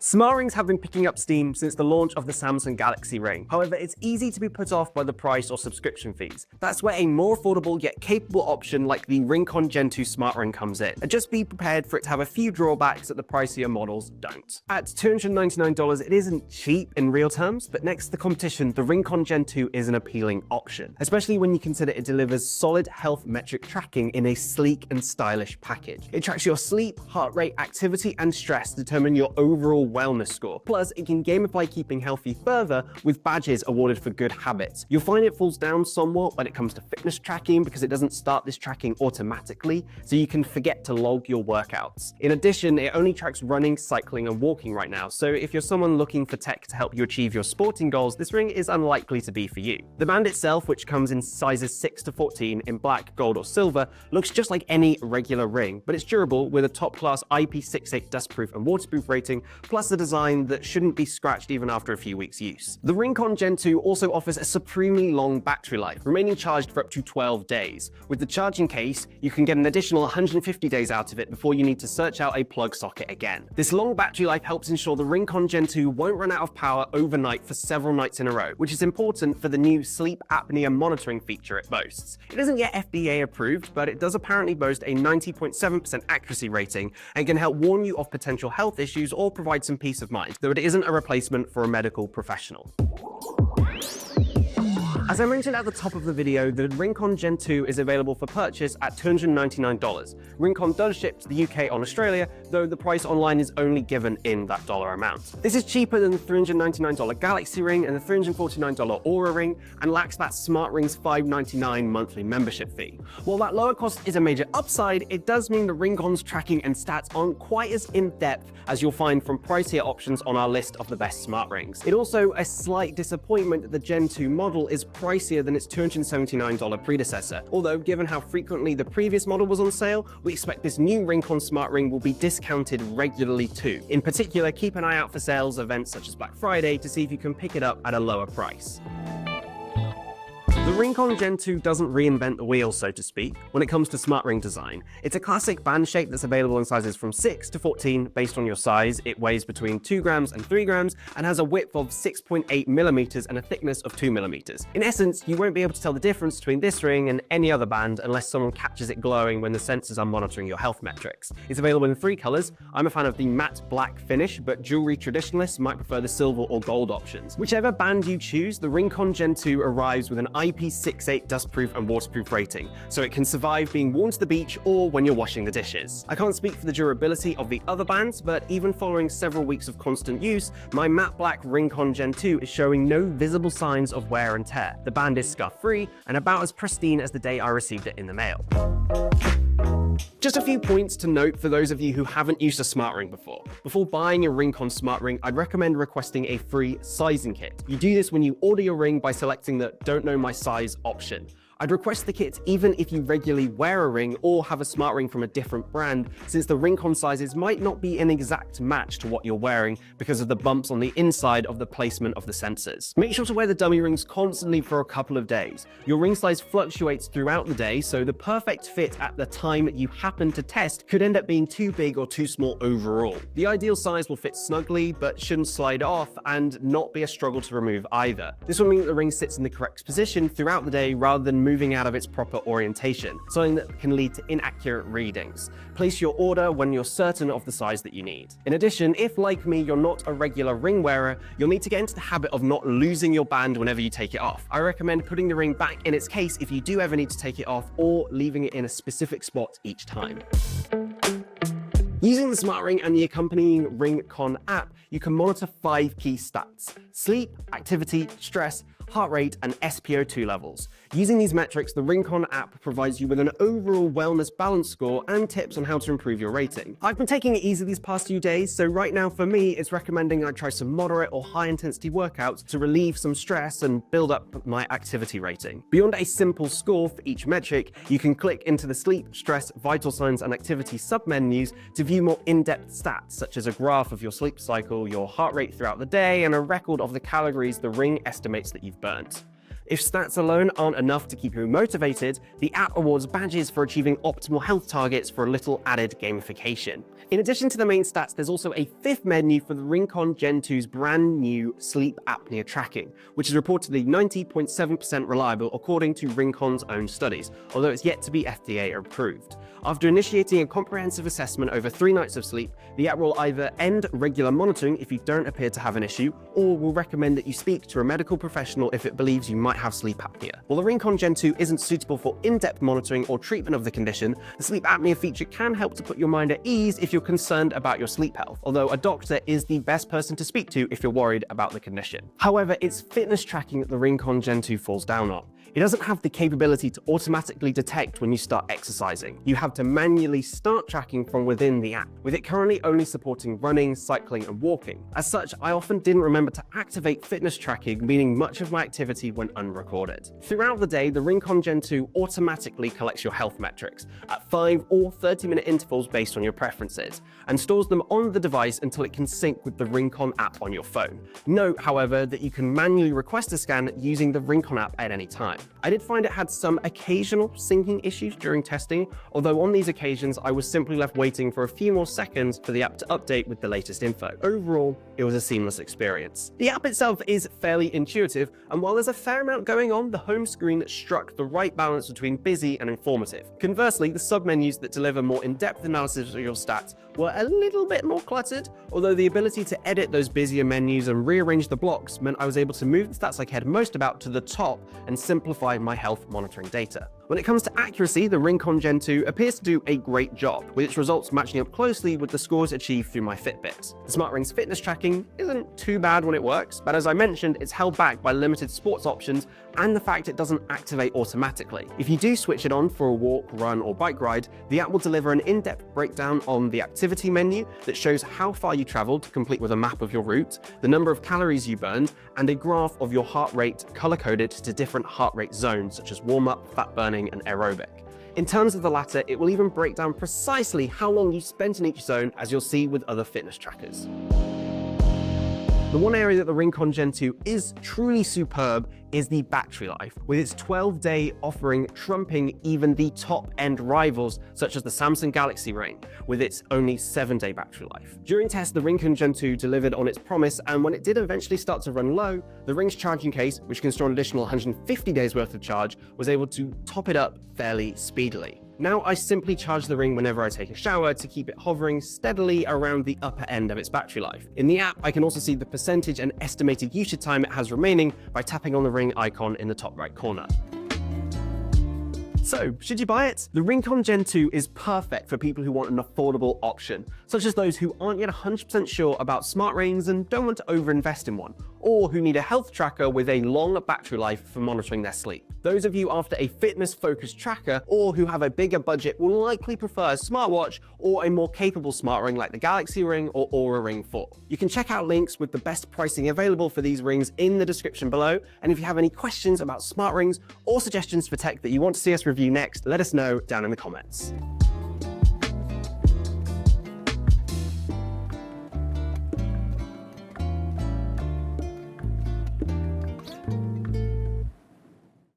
Smart rings have been picking up steam since the launch of the Samsung Galaxy Ring. However, it's easy to be put off by the price or subscription fees. That's where a more affordable yet capable option like the RingConn Gen 2 Smart Ring comes in. And just be prepared for it to have a few drawbacks that the pricier models don't. At $299, it isn't cheap in real terms, but next to the competition, the RingConn Gen 2 is an appealing option, especially when you consider it delivers solid health metric tracking in a sleek and stylish package. It tracks your sleep, heart rate, activity, and stress to determine your overall wellness score. Plus, it can gamify keeping healthy further with badges awarded for good habits. You'll find it falls down somewhat when it comes to fitness tracking because it doesn't start this tracking automatically, so you can forget to log your workouts. In addition, it only tracks running, cycling, and walking right now, so if you're someone looking for tech to help you achieve your sporting goals, this ring is unlikely to be for you. The band itself, which comes in sizes 6 to 14 in black, gold, or silver, looks just like any regular ring, but it's durable with a top-class IP68 dustproof and waterproof rating, plus a design that shouldn't be scratched even after a few weeks' use. The RingConn Gen 2 also offers a supremely long battery life, remaining charged for up to 12 days. With the charging case, you can get an additional 150 days out of it before you need to search out a plug socket again. This long battery life helps ensure the RingConn Gen 2 won't run out of power overnight for several nights in a row, which is important for the new sleep apnea monitoring feature it boasts. It isn't yet FDA approved, but it does apparently boast a 90.7% accuracy rating and can help warn you of potential health issues or provide some peace of mind, though it isn't a replacement for a medical professional. As I mentioned at the top of the video, the RingConn Gen 2 is available for purchase at $299. RingConn does ship to the UK on Australia, though the price online is only given in that dollar amount. This is cheaper than the $399 Galaxy Ring and the $349 Oura Ring, and lacks that Smart Ring's $599 monthly membership fee. While that lower cost is a major upside, it does mean the RingConn's tracking and stats aren't quite as in-depth as you'll find from pricier options on our list of the best smart rings. It's also a slight disappointment that the Gen 2 model is pricier than its $279 predecessor. Although, given how frequently the previous model was on sale, we expect this new RingConn Smart Ring will be discounted regularly too. In particular, keep an eye out for sales events such as Black Friday to see if you can pick it up at a lower price. The RingConn Gen 2 doesn't reinvent the wheel, so to speak, when it comes to smart ring design. It's a classic band shape that's available in sizes from 6 to 14 based on your size. It weighs between 2 grams and 3 grams and has a width of 6.8 millimeters and a thickness of 2 millimeters. In essence, you won't be able to tell the difference between this ring and any other band unless someone catches it glowing when the sensors are monitoring your health metrics. It's available in 3 colors. I'm a fan of the matte black finish, but jewelry traditionalists might prefer the silver or gold options. Whichever band you choose, the RingConn Gen 2 arrives with an IP68 dustproof and waterproof rating, so it can survive being worn to the beach or when you're washing the dishes. I can't speak for the durability of the other bands, but even following several weeks of constant use, my matte black RingConn Gen 2 is showing no visible signs of wear and tear. The band is scuff-free and about as pristine as the day I received it in the mail. Just a few points to note for those of you who haven't used a smart ring before. Before buying a RingConn smart ring, I'd recommend requesting a free sizing kit. You do this when you order your ring by selecting the "Don't Know My Size" option. I'd request the kit even if you regularly wear a ring or have a smart ring from a different brand, since the RingConn sizes might not be an exact match to what you're wearing because of the bumps on the inside of the placement of the sensors. Make sure to wear the dummy rings constantly for a couple of days. Your ring size fluctuates throughout the day, so the perfect fit at the time you happen to test could end up being too big or too small overall. The ideal size will fit snugly, but shouldn't slide off and not be a struggle to remove either. This will mean that the ring sits in the correct position throughout the day rather than moving out of its proper orientation, something that can lead to inaccurate readings. Place your order when you're certain of the size that you need. In addition, if like me, you're not a regular ring wearer, you'll need to get into the habit of not losing your band whenever you take it off. I recommend putting the ring back in its case if you do ever need to take it off, or leaving it in a specific spot each time. Using the smart ring and the accompanying RingConn app, you can monitor 5 key stats: sleep, activity, stress, heart rate, and SpO2 levels. Using these metrics, the RingConn app provides you with an overall wellness balance score and tips on how to improve your rating. I've been taking it easy these past few days, so right now for me, it's recommending I try some moderate or high intensity workouts to relieve some stress and build up my activity rating. Beyond a simple score for each metric, you can click into the sleep, stress, vital signs, and activity submenus to view more in-depth stats, such as a graph of your sleep cycle, your heart rate throughout the day, and a record of the calories the ring estimates that you've burnt. If stats alone aren't enough to keep you motivated, the app awards badges for achieving optimal health targets for a little added gamification. In addition to the main stats, there's also a fifth menu for the RingConn Gen 2's brand new sleep apnea tracking, which is reportedly 90.7% reliable according to RingConn's own studies, although it's yet to be FDA approved. After initiating a comprehensive assessment over 3 nights of sleep, the app will either end regular monitoring if you don't appear to have an issue, or will recommend that you speak to a medical professional if it believes you might have sleep apnea. While the RingConn Gen 2 isn't suitable for in-depth monitoring or treatment of the condition, the sleep apnea feature can help to put your mind at ease if you're concerned about your sleep health, although a doctor is the best person to speak to if you're worried about the condition. However, it's fitness tracking that the RingConn Gen 2 falls down on. It doesn't have the capability to automatically detect when you start exercising. You have to manually start tracking from within the app, with it currently only supporting running, cycling, and walking. As such, I often didn't remember to activate fitness tracking, meaning much of my activity went unrecorded. Throughout the day, the RingConn Gen 2 automatically collects your health metrics at 5 or 30-minute intervals based on your preferences, and stores them on the device until it can sync with the RingConn app on your phone. Note, however, that you can manually request a scan using the RingConn app at any time. I did find it had some occasional syncing issues during testing, although on these occasions I was simply left waiting for a few more seconds for the app to update with the latest info. Overall, it was a seamless experience. The app itself is fairly intuitive, and while there's a fair amount going on, the home screen struck the right balance between busy and informative. Conversely, the submenus that deliver more in-depth analysis of your stats were a little bit more cluttered, although the ability to edit those busier menus and rearrange the blocks meant I was able to move the stats I cared most about to the top and simplify my health monitoring data. When it comes to accuracy, the RingConn Gen 2 appears to do a great job, with its results matching up closely with the scores achieved through my Fitbits. The SmartRing's fitness tracking isn't too bad when it works, but as I mentioned, it's held back by limited sports options and the fact it doesn't activate automatically. If you do switch it on for a walk, run, or bike ride, the app will deliver an in-depth breakdown on the activity menu that shows how far you traveled, complete with a map of your route, the number of calories you burned, and a graph of your heart rate color-coded to different heart rate zones such as warm-up, fat burning, and aerobic. In terms of the latter, it will even break down precisely how long you spent in each zone, as you'll see with other fitness trackers. The one area that the RingConn Gen 2 is truly superb is the battery life, with its 12-day offering trumping even the top-end rivals such as the Samsung Galaxy Ring, with its only 7-day battery life. During tests, the RingConn Gen 2 delivered on its promise, and when it did eventually start to run low, the Ring's charging case, which can store an additional 150 days worth of charge, was able to top it up fairly speedily. Now I simply charge the Ring whenever I take a shower to keep it hovering steadily around the upper end of its battery life. In the app, I can also see the percentage and estimated usage time it has remaining by tapping on the Ring icon in the top right corner. So, should you buy it? The RingConn Gen 2 is perfect for people who want an affordable option, such as those who aren't yet 100% sure about smart rings and don't want to overinvest in one, or who need a health tracker with a long battery life for monitoring their sleep. Those of you after a fitness-focused tracker or who have a bigger budget will likely prefer a smartwatch or a more capable smart ring like the Galaxy Ring or Oura Ring 4. You can check out links with the best pricing available for these rings in the description below, and if you have any questions about smart rings or suggestions for tech that you want to see us review next, let us know down in the comments.